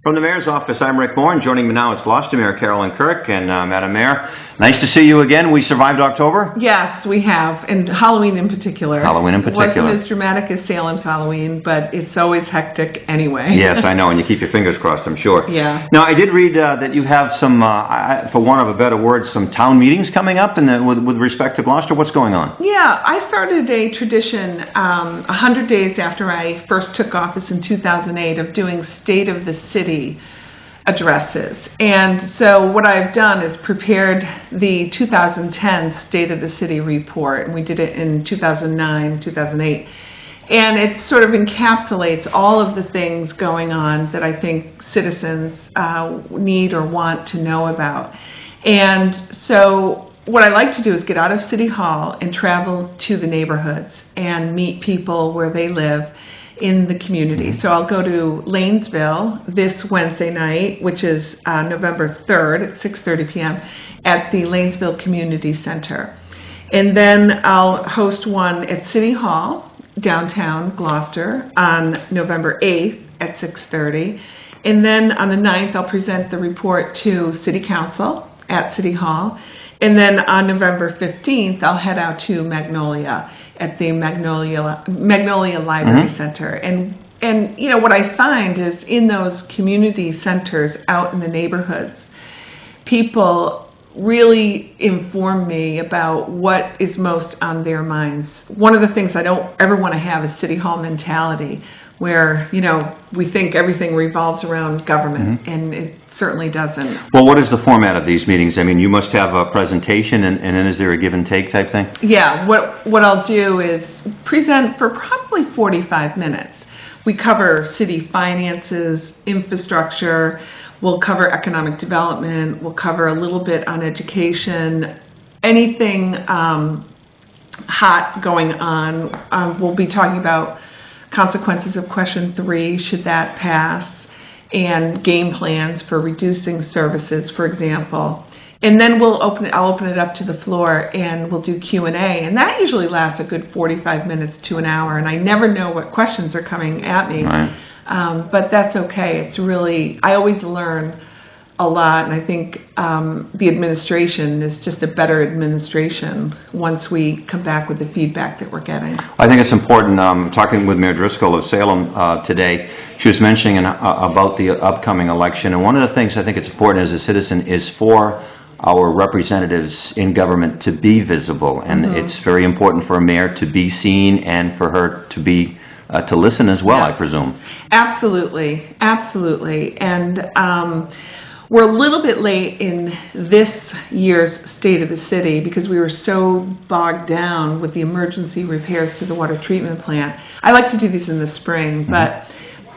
From the Mayor's office, I'm Rick Moore, and joining me now is Gloucester Mayor Carolyn Kirk. And Madam Mayor, nice to see you again. We survived October? Yes, we have, and Halloween in particular. Halloween in particular. It wasn't as dramatic as Salem's Halloween, but it's always hectic anyway. Yes, I know, and you keep your fingers crossed, I'm sure. Yeah. Now, I did read that you have some, for want of a better word, some town meetings coming up with respect to Gloucester. What's going on? Yeah, I started a tradition 100 days after I first took office in 2008 of doing State of the City addresses. And so what I've done is prepared the 2010 State of the City report, and we did it in 2009, 2008. And it sort of encapsulates all of the things going on that I think citizens need or want to know about. And so what I like to do is get out of City Hall and travel to the neighborhoods and meet people where they live in the community. So I'll go to Lanesville this Wednesday night, which is November 3rd at 6:30 p.m. at the Lanesville Community Center. And then I'll host one at City Hall, downtown Gloucester, on November 8th at 6:30. And then on the 9th, I'll present the report to City Council at City Hall. And then on November 15th, I'll head out to Magnolia at the Magnolia Library Center. And you know, what I find is in those community centers out in the neighborhoods, people really inform me about what is most on their minds. One of the things I don't ever want to have is City Hall mentality, where, you know, we think everything revolves around government, and it certainly doesn't. Well, what is the format of these meetings? I mean, you must have a presentation, and then is there a give and take type thing? Yeah, what I'll do is present for probably 45 minutes. We cover city finances, infrastructure, we'll cover economic development, we'll cover a little bit on education, anything hot going on. We'll be talking about consequences of question 3, should that pass, and game plans for reducing services, for example. And then I'll open it up to the floor, and we'll do Q&A, and that usually lasts a good 45 minutes to an hour, and I never know what questions are coming at me. Right. But that's okay. It's really, I always learn a lot, and I think the administration is just a better administration once we come back with the feedback that we're getting. I think it's important. Talking with Mayor Driscoll of Salem today, she was mentioning about the upcoming election, and one of the things I think it's important as a citizen is for our representatives in government to be visible, and it's very important for a mayor to be seen and for her to be to listen as well, I presume. Absolutely, absolutely. And we're a little bit late in this year's State of the City because we were so bogged down with the emergency repairs to the water treatment plant. I like to do these in the spring, but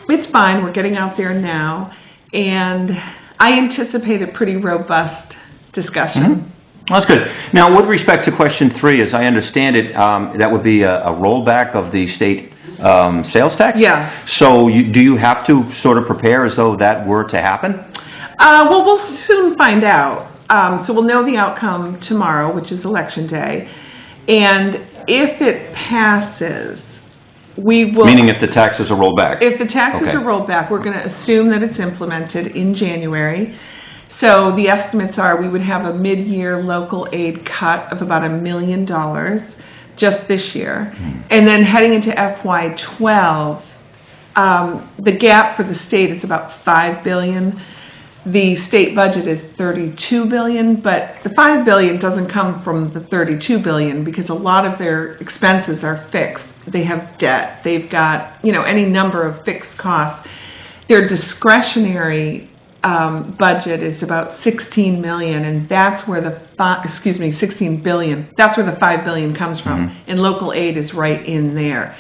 it's fine. We're getting out there now, and I anticipate a pretty robust discussion. Well, that's good. Now, with respect to question 3, as I understand it, that would be a rollback of the state sales tax? Yeah. So do you have to sort of prepare as though that were to happen? Well, we'll soon find out. So we'll know the outcome tomorrow, which is Election Day. And if it passes, we will... Meaning if the taxes are rolled back? If the taxes are rolled back, we're going to assume that it's implemented in January. So the estimates are we would have a mid-year local aid cut of about $1 million just this year. And then heading into FY12, the gap for the state is about $5 billion. The state budget is $32 billion, but the $5 billion doesn't come from the $32 billion because a lot of their expenses are fixed. They have debt. They've got, you know, any number of fixed costs. Their discretionary budget is about $16 million, and that's where the $16 billion. That's where the $5 billion comes from, and local aid is right in there.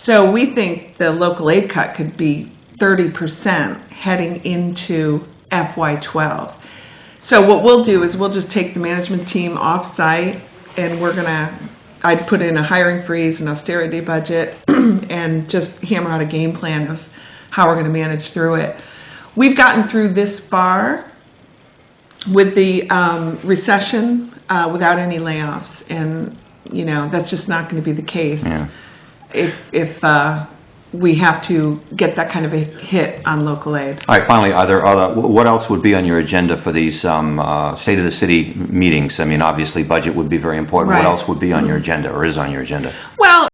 So we think the local aid cut could be 30% heading into FY12. So what we'll do is we'll just take the management team off-site, and I'd put in a hiring freeze, an austerity budget, and just hammer out a game plan of how we're going to manage through it. We've gotten through this far with the recession without any layoffs, and you know that's just not going to be the case. Yeah. If we have to get that kind of a hit on local aid. All right, finally, are there other, what else would be on your agenda for these State of the City meetings? I mean, obviously, budget would be very important. Right. What else would be on your agenda, or is on your agenda? Well,